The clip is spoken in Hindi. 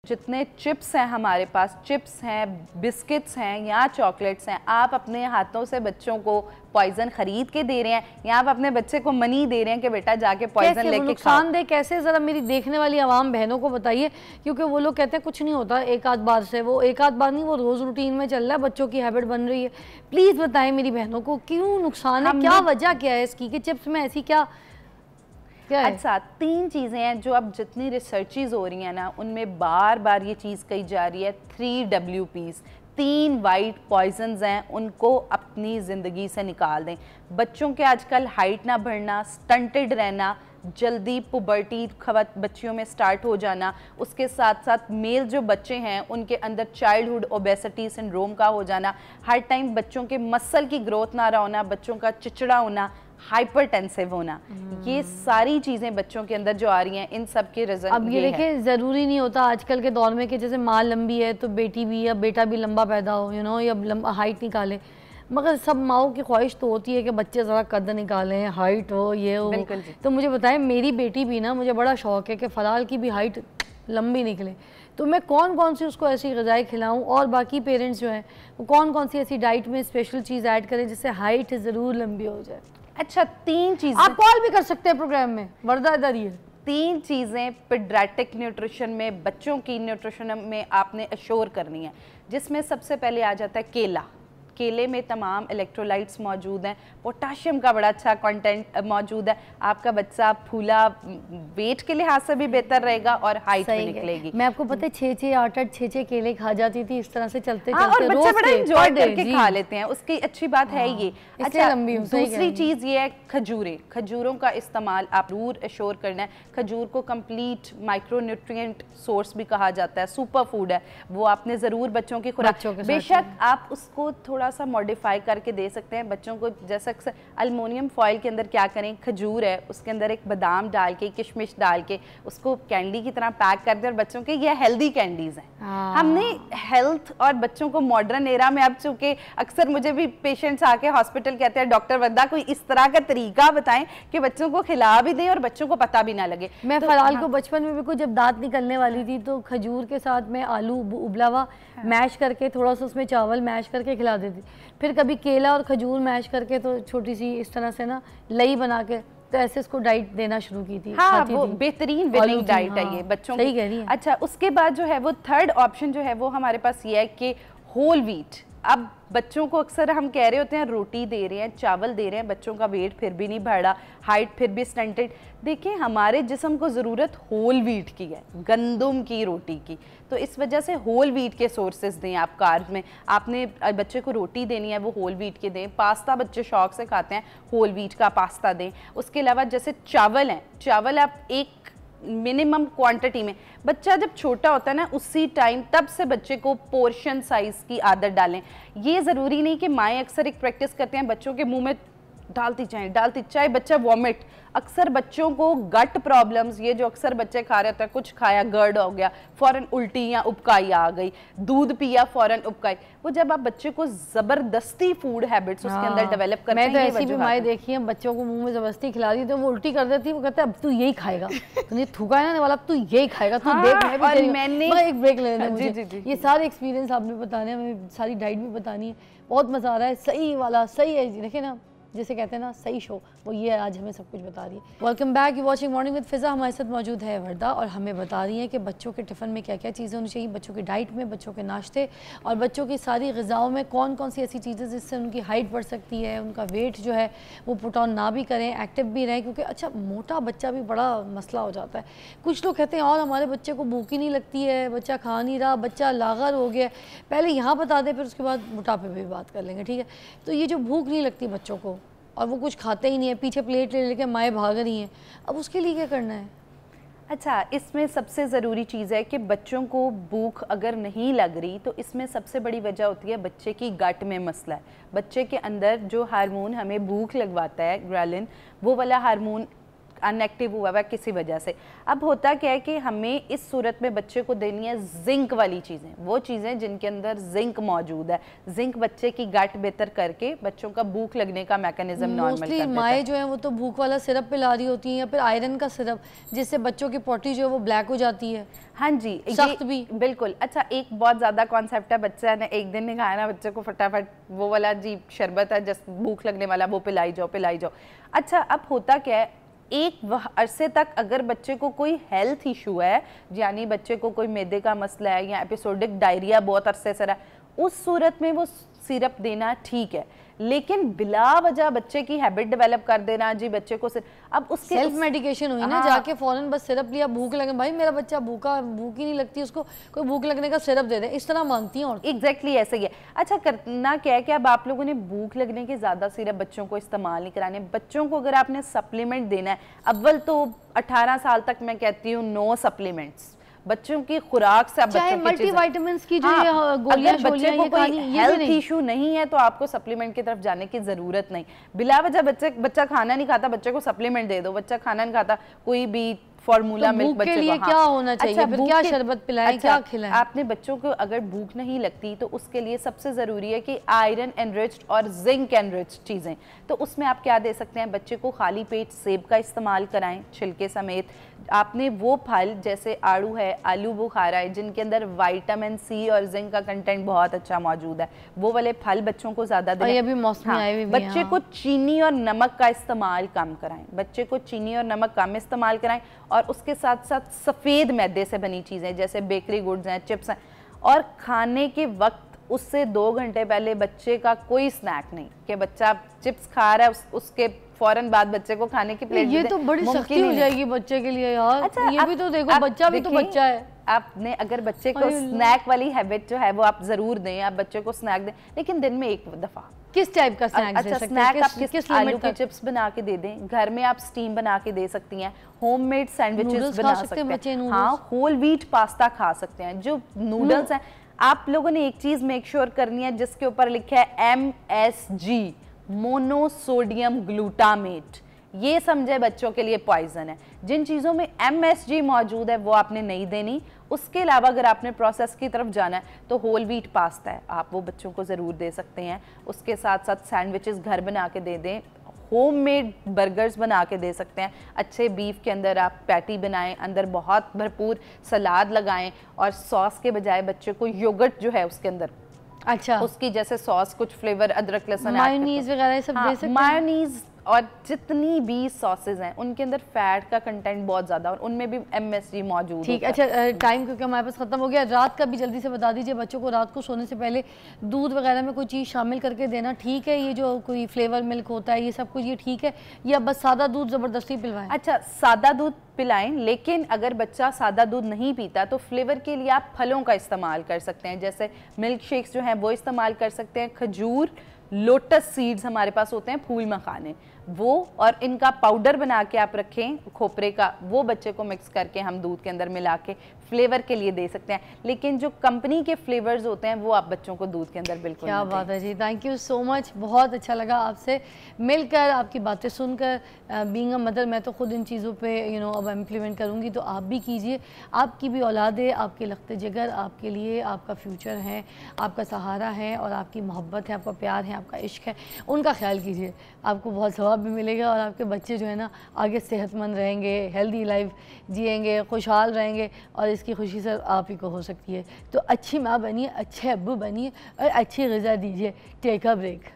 जितने चिप्स हैं हमारे पास, चिप्स हैं, बिस्किट्स हैं या चॉकलेट्स हैं, आप अपने हाथों से बच्चों को पॉइजन खरीद के दे रहे हैं या आप अपने बच्चे को मनी दे रहे हैं कि बेटा जाके पॉइजन लेके नुकसान दे कैसे, जरा मेरी देखने वाली आवाम बहनों को बताइए, क्योंकि वो लोग कहते हैं कुछ नहीं होता एक आध बार से, वो एक आध बार नहीं, वो रोज रूटीन में चल रहा है, बच्चों की हैबिट बन रही है। प्लीज बताएं मेरी बहनों को क्यों नुकसान है, क्या वजह क्या है इसकी कि चिप्स में ऐसी क्या है? अच्छा, 3 चीज़ें हैं जो अब जितनी रिसर्चेज हो रही हैं ना, उनमें बार बार ये चीज़ कही जा रही है, 3 WPs, 3 वाइट पॉइजन्स हैं, उनको अपनी ज़िंदगी से निकाल दें। बच्चों के आजकल हाइट ना बढ़ना, स्टंटेड रहना, जल्दी पुबर्टी बच्चियों में स्टार्ट हो जाना, उसके साथ साथ मेल जो बच्चे हैं उनके अंदर चाइल्डहुड ओबेसिटी सिंड्रोम का हो जाना, हर टाइम बच्चों के मसल की ग्रोथ ना रहा होना, बच्चों का चिचड़ा होना, हाइपरटेंसिव होना, ये सारी चीजें बच्चों के अंदर जो आ रही हैं, इन सब के रिजल्ट। अब ये देखिए, जरूरी नहीं होता आजकल के दौर में कि जैसे माँ लंबी है तो बेटी भी या बेटा भी लंबा पैदा हो, या लंबा हाइट निकाले, मगर सब माओ की ख्वाहिश तो होती है कि बच्चे ज़रा कद निकालें, हाइट हो, ये हो। तो मुझे बताएं, मेरी बेटी भी ना, मुझे बड़ा शौक है कि फ़लाल की भी हाइट लंबी निकले, तो मैं कौन कौन सी उसको ऐसी ग़िज़ाएं खिलाऊं, और बाकी पेरेंट्स जो हैं वो कौन कौन सी ऐसी डाइट में स्पेशल चीज़ ऐड करें जिससे हाइट ज़रूर लंबी हो जाए। अच्छा, 3 चीज़ें आप कॉल भी कर सकते हैं प्रोग्राम में, वर्दा इधर ही है। 3 चीज़ें पीडियाट्रिक न्यूट्रिशन में, बच्चों की न्यूट्रिशन में आपने अश्योर करनी है, जिसमें सबसे पहले आ जाता है केला। केले में तमाम इलेक्ट्रोलाइट्स मौजूद हैं, पोटाशियम का बड़ा अच्छा कंटेंट मौजूद है, आपका बच्चा फूला वेट के लिहाज से भी बेहतर रहेगा और हाइट भी निकलेगी। मैं आपको पता है 6-6, 8-8, 6-6 केले खा जाती थी इस तरह से चलते चलते, और बच्चे बड़ा एंजॉय करके खा लेते हैं, उसकी अच्छी बात है ये। अच्छा, दूसरी चीज़ ये है खजूरें। खजूरों का इस्तेमाल आप जरूर एश्योर करना है। खजूर को कंप्लीट माइक्रोन्यूट्रिएंट सोर्स भी कहा जाता है, सुपर फूड है, वो आपने ज़रूर बच्चों की खुराक, बेशक आप उसको थोड़ा सा मॉडिफाई करके दे सकते हैं बच्चों को। जैसे अक्सर अल्मोनियम फॉइल के अंदर क्या करें, खजूर है, उसके अंदर एक बादाम डाल के, किशमिश डाल के उसको कैंडी की तरह पैक कर दें, और बच्चों के ये हेल्दी कैंडीज हैं। हमने हेल्थ और बच्चों को मॉडर्न एरा में, अब चूंकि अक्सर मुझे भी पेशेंट्स आके हॉस्पिटल कहते हैं डॉक्टर वरदा कोई इस तरह का तरीका बताएं कि बच्चों को खिला भी दें और बच्चों को पता भी ना लगे। मैं फलाल को बचपन में भी जब दांत निकलने वाली थी तो खजूर के साथ में आलू उबला हुआ मैश करके, थोड़ा सा उसमें चावल मैश करके खिला देती, फिर कभी केला और खजूर मैश करके, तो छोटी सी इस तरह से ना लई बना के, तो ऐसे इसको डाइट देना शुरू की थी। हाँ, वो बेहतरीन विनिंग डाइट है ये बच्चों की। सही कह रही है। अच्छा, उसके बाद जो है वो थर्ड ऑप्शन जो है वो हमारे पास ये है कि होल व्हीट। अब बच्चों को अक्सर हम कह रहे होते हैं रोटी दे रहे हैं, चावल दे रहे हैं, बच्चों का वेट फिर भी नहीं बढ़ा, हाइट फिर भी स्टंटेड। देखिए, हमारे जिस्म को ज़रूरत होल व्हीट की है, गंदम की रोटी की, तो इस वजह से होल व्हीट के सोर्सेज दें आप कार्ब में। आपने बच्चे को रोटी देनी है वो होल व्हीट के दें, पास्ता बच्चे शौक से खाते हैं, होल व्हीट का पास्ता दें। उसके अलावा जैसे चावल हैं, चावल आप एक मिनिमम क्वांटिटी में, बच्चा जब छोटा होता है ना उसी टाइम तब से बच्चे को पोर्शन साइज की आदत डालें। ये ज़रूरी नहीं कि माएँ अक्सर एक प्रैक्टिस करते हैं बच्चों के मुंह में डालती चाहे बच्चा वॉमिट। अक्सर बच्चों को गट प्रॉब्लम्स, ये जो अक्सर बच्चे खा रहे होते हैं, कुछ खाया गर्ड हो गया, फौरन उल्टी या उबकाई आ गई, दूध पिया फौरन उबकाई, वो जब आप बच्चे को जबरदस्ती फूड हैबिट्स उसके अंदर डेवलप करते हैं। मैं तो ऐसी भी माएँ देखी हैं, बच्चों को मुंह में जबरदस्ती खिला दी तो वो उल्टी कर देती है, वो कहता है अब तू यही खाएगा, तूने थूका है ना वाला, अब तू यही खाएगा, तू देख। मैंने एक ब्रेक ले लेना मुझे, ये सारे एक्सपीरियंस आपने बताने हैं, हमें सारी डाइट भी बतानी है, बहुत मजा आ रहा है। सही वाला सही है, देखे ना जिसे कहते हैं ना सही शो, वो ये आज हमें सब कुछ बता रही है। Welcome back, you watching morning with Fiza. हमारे साथ मौजूद है वर्दा और हमें बता रही है कि बच्चों के टिफ़िन में क्या क्या चीज़ें होनी चाहिए, बच्चों की डाइट में, बच्चों के नाश्ते और बच्चों की सारी ग़िज़ाओं में कौन कौन सी ऐसी चीज़ें जिससे उनकी हाइट बढ़ सकती है, उनका वेट जो है वो पुट ऑन ना भी करें, एक्टिव भी रहें, क्योंकि अच्छा मोटा बच्चा भी बड़ा मसला हो जाता है। कुछ लोग कहते हैं और हमारे बच्चे को भूख ही नहीं लगती है, बच्चा खा नहीं रहा, बच्चा लागर हो गया। पहले यहाँ बता दें, फिर उसके बाद मोटापे पर भी बात कर लेंगे, ठीक है। तो ये जो भूख नहीं लगती बच्चों को और वो कुछ खाते ही नहीं है, पीछे प्लेट ले लेके माएँ भाग रही हैं, अब उसके लिए क्या करना है? अच्छा, इसमें सबसे ज़रूरी चीज़ है कि बच्चों को भूख अगर नहीं लग रही तो इसमें सबसे बड़ी वजह होती है बच्चे की गट में मसला है। बच्चे के अंदर जो हार्मोन हमें भूख लगवाता है, ग्रेलिन, वो वाला हार्मोन अनएक्टिव हुआ हुआ किसी वजह से। अब होता क्या है कि हमें इस सूरत में बच्चे को देनी है जिंक वाली चीज़ें, वो चीज़ें जिनके अंदर जिंक मौजूद है। जिंक बच्चे की गट बेहतर करके बच्चों का भूख लगने का मैकेनिज्म नॉर्मल कर देता है। माएँ जो है वो तो भूख वाला सिरप पिला रही होती हैं या फिर आयरन का सिरप, जिससे बच्चों की पॉटी जो है वो ब्लैक हो जाती है। हाँ जी, सख्त भी बिल्कुल। अच्छा, एक बहुत ज़्यादा कॉन्सेप्ट है, बच्चा ने एक दिन नहीं खाया ना, बच्चे को फटाफट वो वाला जी शरबत है जस्ट भूख लगने वाला, वो पिलाई जाओ पिलाई जाओ। अच्छा, अब होता क्या है, एक अरसे तक अगर बच्चे को कोई हेल्थ इशू है, यानी बच्चे को कोई मैदे का मसला है या एपिसोडिक डायरिया बहुत अरसे से रहा है, उस सूरत में वो सिरप देना ठीक है। लेकिन बिला वजह बच्चे की हैबिट डेवलप कर देना जी बच्चे को अब उसके सेल्फ मेडिकेशन हुई ना, जाके फौरन बस सिरप लिया, भूख लगे, भाई मेरा बच्चा भूखा, भूख ही नहीं लगती उसको, कोई भूख लगने का सिरप दे दे, इस तरह मांगती हैं। और एग्जैक्टली ऐसा ही है। अच्छा, करना क्या है कि अब आप लोगों ने भूख लगने के ज़्यादा सिरप बच्चों को इस्तेमाल नहीं कराने। बच्चों को अगर आपने सप्लीमेंट देना है, अव्वल तो 18 साल तक मैं कहती हूँ नो सप्लीमेंट्स, बच्चों की खुराक से चाहे मल्टीविटामिन्स की जो गोलियां बच्चे को कोई हेल्थ इशू नहीं है तो आपको सप्लीमेंट की तरफ जाने की जरूरत नहीं। बिला वजह बच्चा खाना नहीं खाता, बच्चे को सप्लीमेंट दे दो। बच्चा खाना नहीं खाता, कोई भी फॉर्मूला मिल्क बच्चे के लिए क्या होना चाहिए? फिर क्या शरबत पिलाएं, क्या खिलाएं? आपने बच्चों को अगर भूख नहीं लगती तो उसके लिए सबसे ज़रूरी है कि आयरन एनरिच्ड और जिंक एनरिच्ड चीज़ें। तो उसमें आप क्या दे सकते हैं, बच्चे को खाली पेट सेब का इस्तेमाल कराएं छिलके समेत। आपने वो फल जैसे आड़ू है, आलू बुखारा है, जिनके अंदर विटामिन सी और जिंक का कंटेंट बहुत अच्छा मौजूद है, वो वाले फल बच्चों को ज़्यादा दें। ये भी मौसमी आए हुए भी हैं। बच्चे को चीनी और नमक का इस्तेमाल कम कराएं, बच्चे को चीनी और नमक कम इस्तेमाल कराएं। और उसके साथ साथ सफ़ेद मैदे से बनी चीज़ें जैसे बेकरी गुड्स हैं, चिप्स हैं, और खाने के वक्त उससे 2 घंटे पहले बच्चे का कोई स्नैक नहीं कि बच्चा चिप्स खा रहा है उसके फौरन बाद बच्चे को खाने की प्लेट। ये तो बड़ी सख्ती हो जाएगी बच्चे के लिए यार। अच्छा, ये भी तो देखो, बच्चा भी तो बच्चा है। आपने अगर बच्चे को स्नैक वाली हैबिट जो है वो आप जरूर दें, आप बच्चे को स्नैक दें, लेकिन दिन में एक दफ़ा। किस टाइप का स्नैक दे सकते हैं? स्नैक आप किस आलू के चिप्स बना के दे दें, घर में आप स्टीम बना के दे सकती हैं, होममेड सैंडविचेस बना सकते हैं, हाँ, होल व्हीट पास्ता खा सकते हैं। जो नूडल्स हैं, आप लोगों ने एक चीज मेक श्योर करनी है जिसके ऊपर लिखा है MSG, मोनोसोडियम ग्लूटामेट। ये समझे बच्चों के लिए पॉइजन है। जिन चीज़ों में MSG मौजूद है वो आपने नहीं देनी। उसके अलावा अगर आपने प्रोसेस की तरफ जाना है तो होल व्हीट पास्ता है, आप वो बच्चों को ज़रूर दे सकते हैं। उसके साथ साथ सैंडविचेस घर बना के दे दें, होममेड बर्गर्स बना के दे सकते हैं। अच्छे बीफ के अंदर आप पैटी बनाएं, अंदर बहुत भरपूर सलाद लगाएं, और सॉस के बजाय बच्चे को योगर्ट जो है उसके अंदर, अच्छा, उसकी जैसे सॉस, कुछ फ्लेवर अदरक लहसुन, मायोनीज वगैरह सब दे सकते हैं। मायोनीज और जितनी भी सॉसेज हैं उनके अंदर फैट का कंटेंट बहुत ज़्यादा और उनमें भी MSG मौजूद है। ठीक, अच्छा, टाइम क्योंकि हमारे पास ख़त्म हो गया, रात का भी जल्दी से बता दीजिए। बच्चों को रात को सोने से पहले दूध वगैरह में कोई चीज़ शामिल करके देना ठीक है? ये जो कोई फ्लेवर मिल्क होता है ये सब कुछ ये ठीक है, या बस सादा दूध ज़बरदस्ती पिलवाएं? अच्छा, सादा दूध पिलाएं, लेकिन अगर बच्चा सादा दूध नहीं पीता तो फ्लेवर के लिए आप फलों का इस्तेमाल कर सकते हैं, जैसे मिल्क शेक्स जो हैं वो इस्तेमाल कर सकते हैं। खजूर, लोटस सीड्स हमारे पास होते हैं, फूल मखाने, वो, और इनका पाउडर बना के आप रखें खोपरे का, वो बच्चे को मिक्स करके हम दूध के अंदर मिला के फ्लेवर के लिए दे सकते हैं। लेकिन जो कंपनी के फ्लेवर्स होते हैं वो आप बच्चों को दूध के अंदर बिल्कुल। क्या बात है जी, थैंक यू सो मच, बहुत अच्छा लगा आपसे मिलकर, आपकी बातें सुनकर। बीइंग अ मदर मैं तो खुद इन चीज़ों पे अब इम्प्लीमेंट करूँगी, तो आप भी कीजिए। आपकी भी औलाद है, आपके लख्ते जिगर आपके लिए आपका फ्यूचर है, आपका सहारा है, और आपकी मोहब्बत है, आपका प्यार है, आपका इश्क है, उनका ख्याल कीजिए। आपको बहुत सवाब भी मिलेगा और आपके बच्चे जो है ना आगे सेहतमंद रहेंगे, हेल्दी लाइफ जिएंगे, खुशहाल रहेंगे, और इसकी खुशी सिर्फ आप ही को हो सकती है। तो अच्छी माँ बनिए, अच्छे अब्बू बनिए और अच्छी ग़िज़ा दीजिए। Take a break.